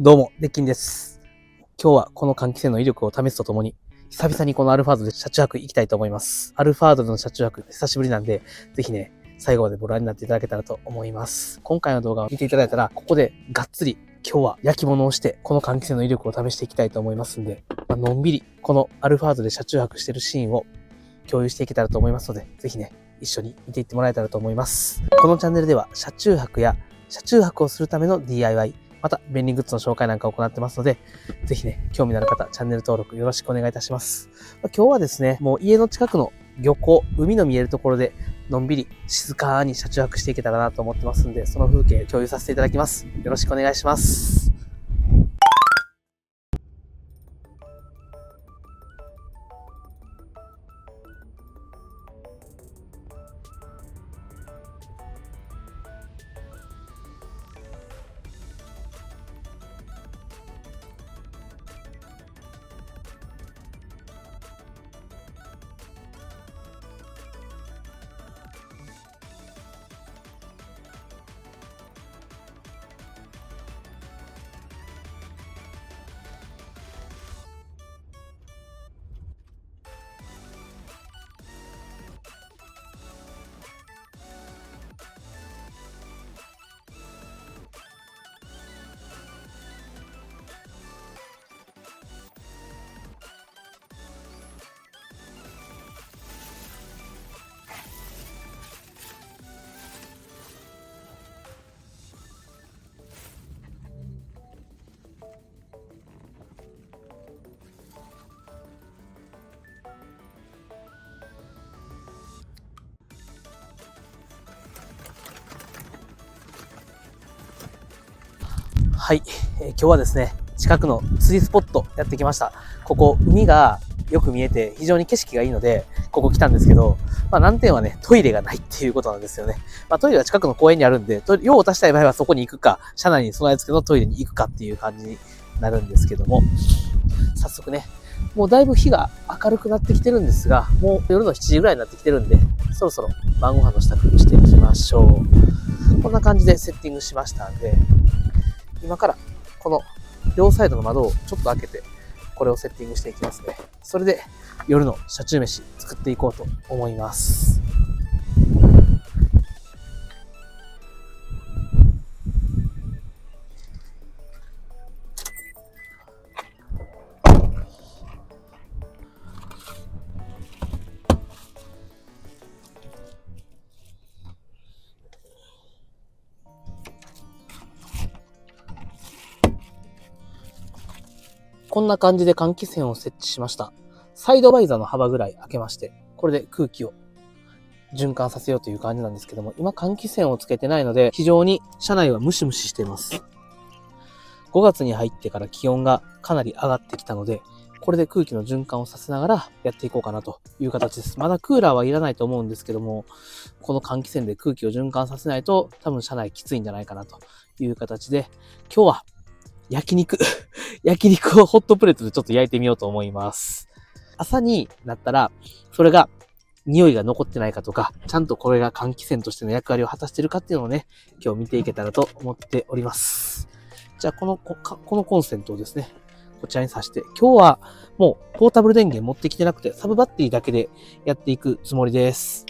どうも、デッキンです。今日はこの換気扇の威力を試すとともに、久々にこのアルファードで車中泊行きたいと思います。アルファードでの車中泊、久しぶりなんで、ぜひね、最後までご覧になっていただけたらと思います。今回の動画を見ていただいたら、ここでがっつり今日は焼き物をして、この換気扇の威力を試していきたいと思いますんで、のんびりこのアルファードで車中泊してるシーンを共有していけたらと思いますので、ぜひね、一緒に見ていってもらえたらと思います。このチャンネルでは車中泊や車中泊をするための DIY、また便利グッズの紹介なんかを行ってますので、ぜひね、興味のある方、チャンネル登録よろしくお願いいたします。今日はですね、もう家の近くの漁港、海の見えるところで、のんびり静かに車中泊していけたらなと思ってますんで、その風景を共有させていただきます。よろしくお願いします。はい、今日はですね、近くの釣りスポットやってきました。ここ、海がよく見えて非常に景色がいいので、ここ来たんですけど、難点はね、トイレがないっていうことなんですよね。トイレは近くの公園にあるんで、用を足したい場合はそこに行くか、車内に備え付けのトイレに行くかっていう感じになるんですけども、早速ね、もうだいぶ日が明るくなってきてるんですが、もう夜の7時ぐらいになってきてるんで、そろそろ晩ご飯の支度していきましょう。こんな感じでセッティングしましたんで、今からこの両サイドの窓をちょっと開けて、これをセッティングしていきますね。それで夜の車中飯作っていこうと思います。こんな感じで換気扇を設置しました。サイドバイザーの幅ぐらい開けまして、これで空気を循環させようという感じなんですけども、今換気扇をつけてないので、非常に車内はムシムシしています。5月に入ってから気温がかなり上がってきたので、これで空気の循環をさせながらやっていこうかなという形です。まだクーラーはいらないと思うんですけども、この換気扇で空気を循環させないと多分車内きついんじゃないかなという形で、今日は焼肉をホットプレートでちょっと焼いてみようと思います。朝になったら、それが匂いが残ってないかとか、ちゃんとこれが換気扇としての役割を果たしているかっていうのをね、今日見ていけたらと思っております。じゃあこのコンセントをですね、こちらに挿して、今日はもうポータブル電源持ってきてなくて、サブバッテリーだけでやっていくつもりです。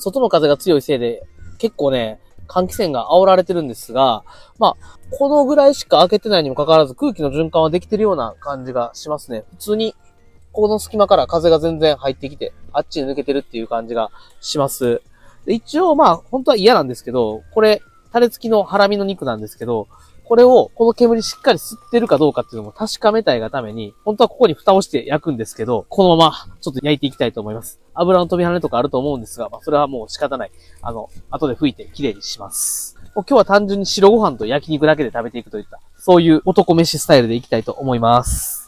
外の風が強いせいで、結構ね、換気扇が煽られてるんですが、まあ、このぐらいしか開けてないにもかかわらず空気の循環はできてるような感じがしますね。普通に、この隙間から風が全然入ってきて、あっちに抜けてるっていう感じがします。で一応まあ、本当は嫌なんですけど、これ、タレ付きのハラミの肉なんですけど、これを、この煙しっかり吸ってるかどうかっていうのも確かめたいがために、本当はここに蓋をして焼くんですけど、このままちょっと焼いていきたいと思います。油の飛び跳ねとかあると思うんですが、まあそれはもう仕方ない。後で拭いてきれいにします。もう今日は単純に白ご飯と焼肉だけで食べていくといった、そういう男飯スタイルでいきたいと思います。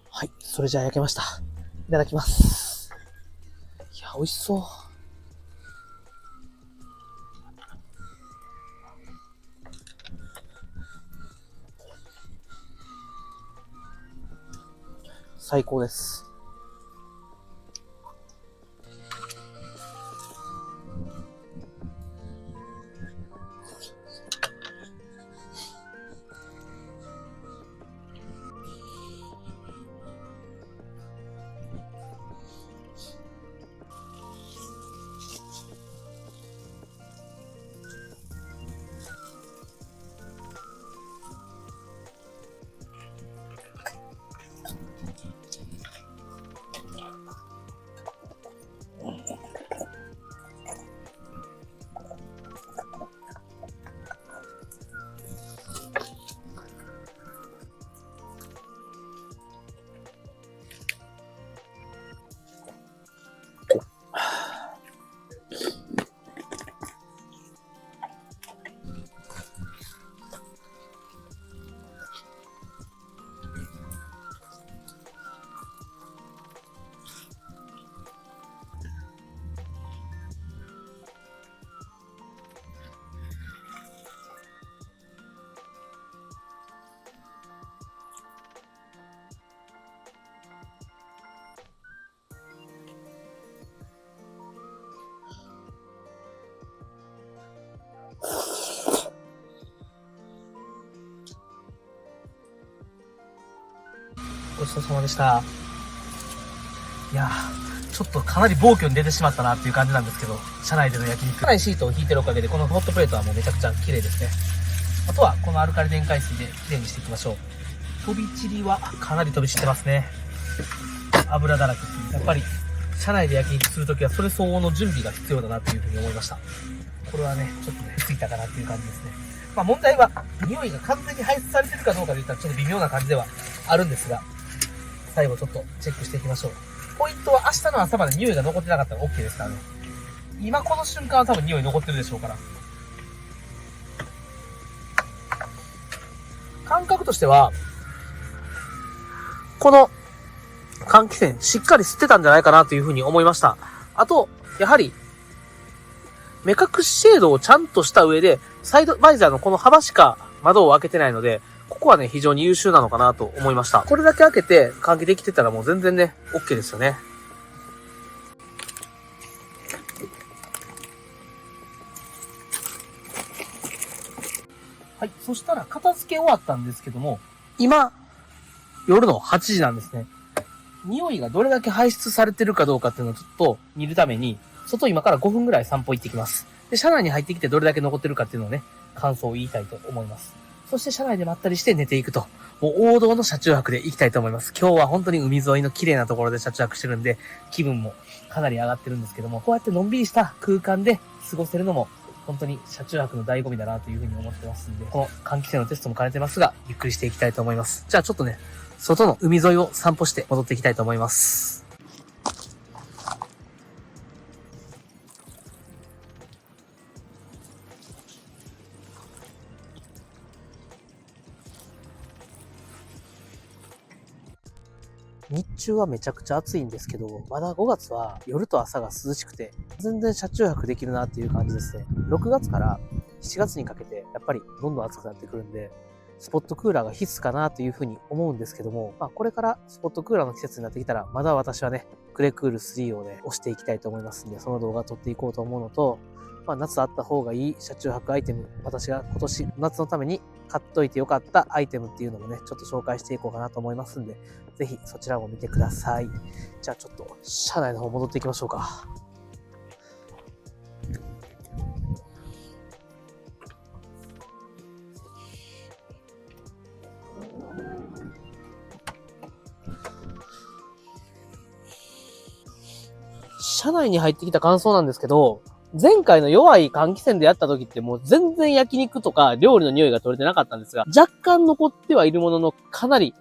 はい。それじゃあ焼けました。いただきます。いや、美味しそう。最高です。ごちそうさまでした。いやー、ちょっとかなり暴挙に出てしまったなっていう感じなんですけど、車内での焼肉。車内シートを引いてるおかげで、このホットプレートはもうめちゃくちゃ綺麗ですね。あとは、このアルカリ電解水で綺麗にしていきましょう。飛び散りはかなり飛び散ってますね。油だらけっていう。やっぱり、車内で焼肉するときはそれ相応の準備が必要だなというふうに思いました。これはね、ちょっとね、ついたかなっていう感じですね。まあ問題は、匂いが完全に排出されてるかどうかで言ったらちょっと微妙な感じではあるんですが、最後ちょっとチェックしていきましょう。ポイントは明日の朝まで匂いが残ってなかったら OK ですからね。今この瞬間は多分匂い残ってるでしょうから。感覚としては、この換気扇しっかり吸ってたんじゃないかなというふうに思いました。あと、やはり、目隠しシェードをちゃんとした上で、サイドバイザーのこの幅しか窓を開けてないので、ここはね、非常に優秀なのかなと思いました。これだけ開けて換気できてたらもう全然ね、OK ですよね。はい。そしたら片付け終わったんですけども、今、夜の8時なんですね。匂いがどれだけ排出されてるかどうかっていうのをちょっと見るために、外今から5分ぐらい散歩行ってきます。で、車内に入ってきてどれだけ残ってるかっていうのをね、感想を言いたいと思います。そして車内でまったりして寝ていくと、もう王道の車中泊で行きたいと思います。今日は本当に海沿いの綺麗なところで車中泊してるんで、気分もかなり上がってるんですけども、こうやってのんびりした空間で過ごせるのも、本当に車中泊の醍醐味だなというふうに思ってますんで、この換気扇のテストも兼ねてますが、ゆっくりしていきたいと思います。じゃあちょっとね、外の海沿いを散歩して戻っていきたいと思います。中はめちゃくちゃ暑いんですけど、まだ5月は夜と朝が涼しくて、全然車中泊できるなっていう感じですね。6月から7月にかけて、やっぱりどんどん暑くなってくるんで、スポットクーラーが必須かなというふうに思うんですけども、これからスポットクーラーの季節になってきたら、まだ私はね、クレクール3をね、押していきたいと思いますんで、その動画を撮っていこうと思うのと、夏あった方がいい車中泊アイテム、私が今年夏のために買っといてよかったアイテムっていうのもね、ちょっと紹介していこうかなと思いますんで、ぜひそちらも見てください。じゃあちょっと、車内の方戻っていきましょうか。車内に入ってきた感想なんですけど、前回の弱い換気扇でやった時ってもう全然焼肉とか料理の匂いが取れてなかったんですが、若干残ってはいるもののかなり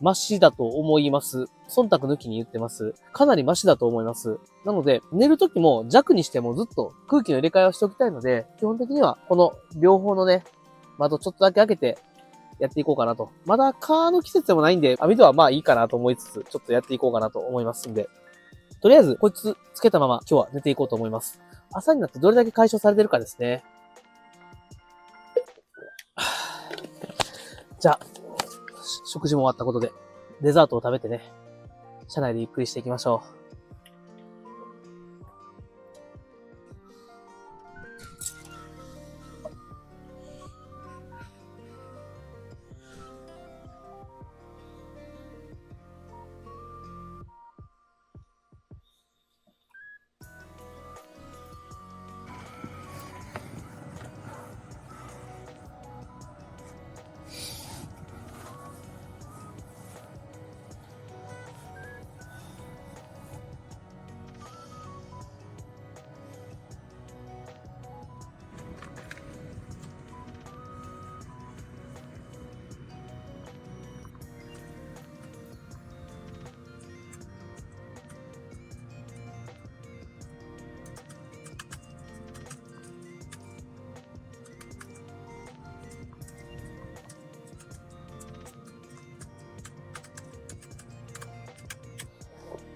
マシだと思います。忖度抜きに言ってます。かなりマシだと思います。なので、寝る時も弱にしてもずっと空気の入れ替えをしておきたいので、基本的にはこの両方のね、窓ちょっとだけ開けてやっていこうかなと。まだ蚊の季節でもないんで、網戸はまあいいかなと思いつつ、ちょっとやっていこうかなと思いますんで。とりあえず、こいつつけたまま今日は寝ていこうと思います。朝になってどれだけ解消されてるかですね。じゃあ、食事も終わったことで、デザートを食べてね、車内でゆっくりしていきましょう。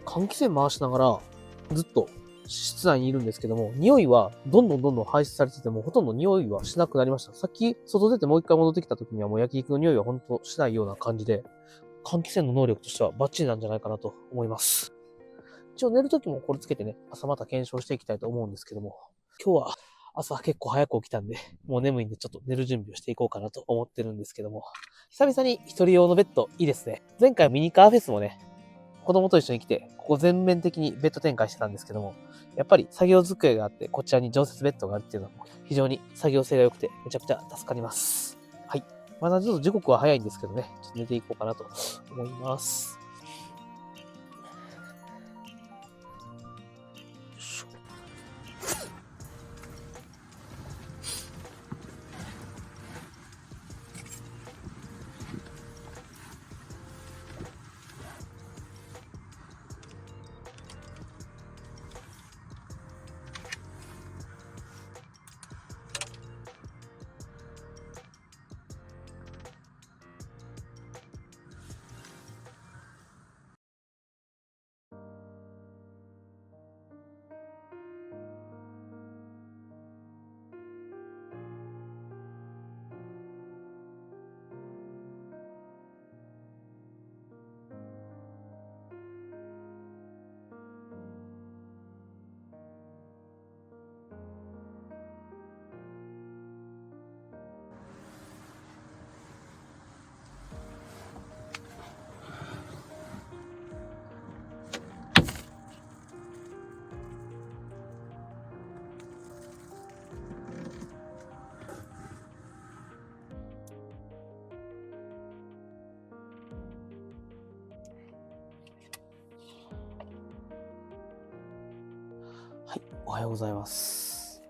換気扇回しながら、ずっと室内にいるんですけども、匂いはどんどん排出されてても、ほとんど匂いはしなくなりました。さっき、外出てもう一回戻ってきた時にはもう焼肉の匂いはほんとしないような感じで、換気扇の能力としてはバッチリなんじゃないかなと思います。一応寝る時もこれつけてね、朝また検証していきたいと思うんですけども、今日は朝結構早く起きたんで、もう眠いんでちょっと寝る準備をしていこうかなと思ってるんですけども、久々に一人用のベッドいいですね。前回ミニカーフェスもね、子供と一緒に来て、ここ全面的にベッド展開してたんですけども、やっぱり作業机があって、こちらに常設ベッドがあるっていうのも非常に作業性が良くて、めちゃくちゃ助かります。はい。まだちょっと時刻は早いんですけどね、ちょっと寝ていこうかなと思います。はい、おはようございます。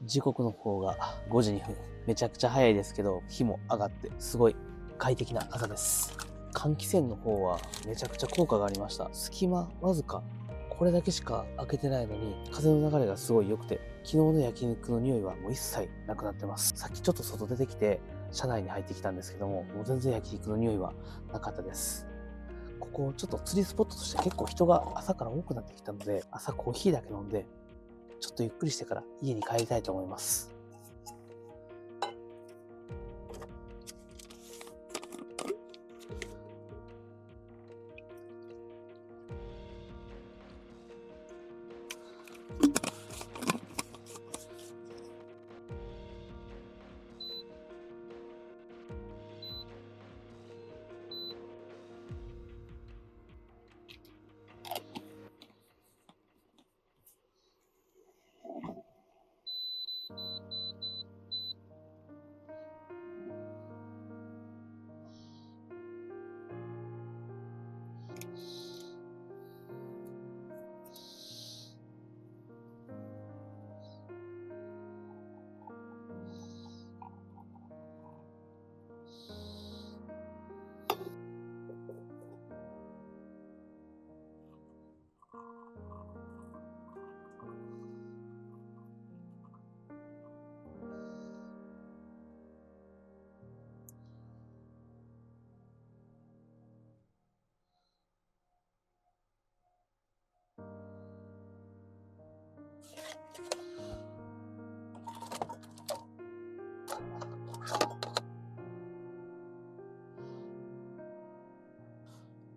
時刻の方が5時2分。めちゃくちゃ早いですけど、日も上がって、すごい快適な朝です。換気扇の方はめちゃくちゃ効果がありました。隙間わずか。これだけしか開けてないのに、風の流れがすごい良くて、昨日の焼肉の匂いはもう一切なくなってます。さっきちょっと外出てきて、車内に入ってきたんですけども、もう全然焼肉の匂いはなかったです。ここちょっと釣りスポットとして結構人が朝から多くなってきたので、朝コーヒーだけ飲んで、ちょっとゆっくりしてから家に帰りたいと思います。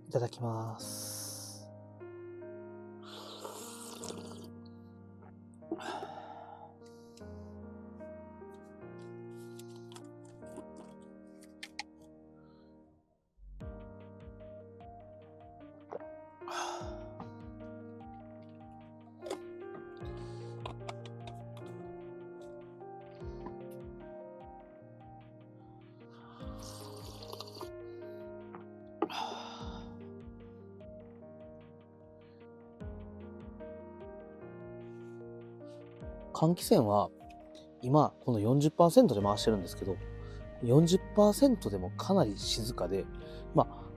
いただきます。換気扇は今この 40% で回してるんですけど、40% でもかなり静かで、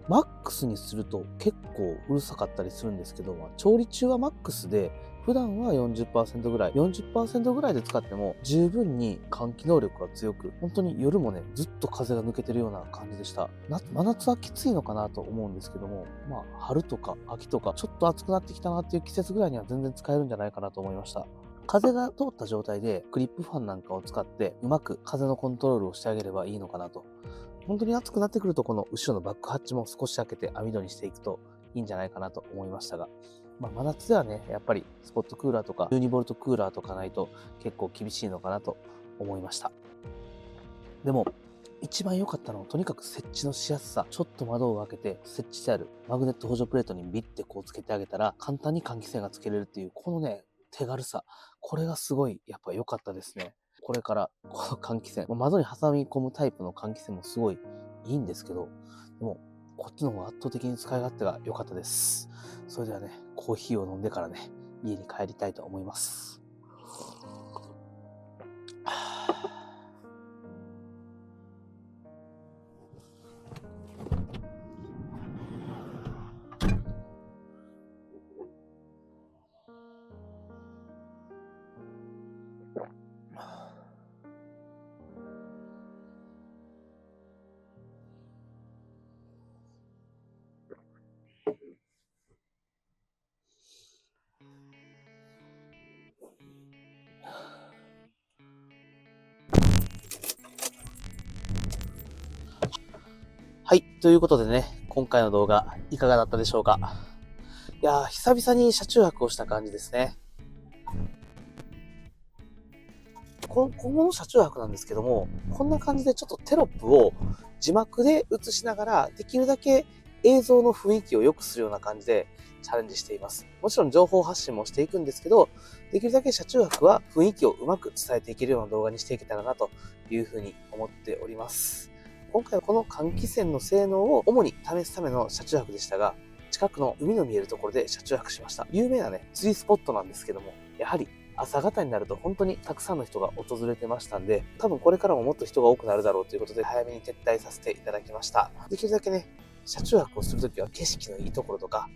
マックスにすると結構うるさかったりするんですけど、調理中はマックスで、普段は 40% ぐらい、40% ぐらいで使っても十分に換気能力が強く、本当に夜もね、ずっと風が抜けてるような感じでした。真夏はきついのかなと思うんですけども、春とか秋とかちょっと暑くなってきたなっていう季節ぐらいには全然使えるんじゃないかなと思いました。風が通った状態でクリップファンなんかを使ってうまく風のコントロールをしてあげればいいのかなと。本当に暑くなってくるとこの後ろのバックハッチも少し開けて網戸にしていくといいんじゃないかなと思いましたが、真夏ではね、やっぱりスポットクーラーとか 12V クーラーとかないと結構厳しいのかなと思いました。でも一番良かったのはとにかく設置のしやすさ。ちょっと窓を開けて設置してあるマグネット補助プレートにビッてこうつけてあげたら簡単に換気扇がつけれるっていうこのね、手軽さ。これがすごいやっぱ良かったですね。これからこの換気扇、窓に挟み込むタイプの換気扇もすごいいいんですけど、でもこっちの方が圧倒的に使い勝手が良かったです。それではね、コーヒーを飲んでからね、家に帰りたいと思います。はい。ということでね、今回の動画いかがだったでしょうか。いやー、久々に車中泊をした感じですね。今後の車中泊なんですけども、こんな感じでちょっとテロップを字幕で映しながら、できるだけ映像の雰囲気を良くするような感じでチャレンジしています。もちろん情報発信もしていくんですけど、できるだけ車中泊は雰囲気をうまく伝えていけるような動画にしていけたらなというふうに思っております。今回はこの換気扇の性能を主に試すための車中泊でしたが、近くの海の見えるところで車中泊しました。有名なね、釣りスポットなんですけども、やはり朝方になると本当にたくさんの人が訪れてましたんで、多分これからももっと人が多くなるだろうということで早めに撤退させていただきました。できるだけね、車中泊をするときは景色のいいところとか、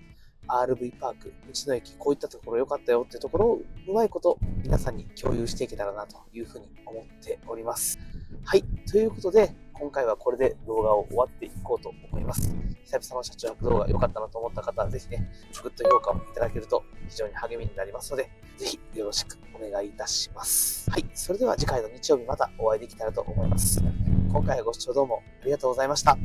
RV パーク、道の駅、こういったところ良かったよっていうところをうまいこと皆さんに共有していけたらなというふうに思っております。はい。ということで、今回はこれで動画を終わっていこうと思います。久々の車中泊動画良かったなと思った方はぜひね、グッド評価をいただけると非常に励みになりますので、ぜひよろしくお願いいたします。はい、それでは次回の日曜日またお会いできたらと思います。今回はご視聴どうもありがとうございました。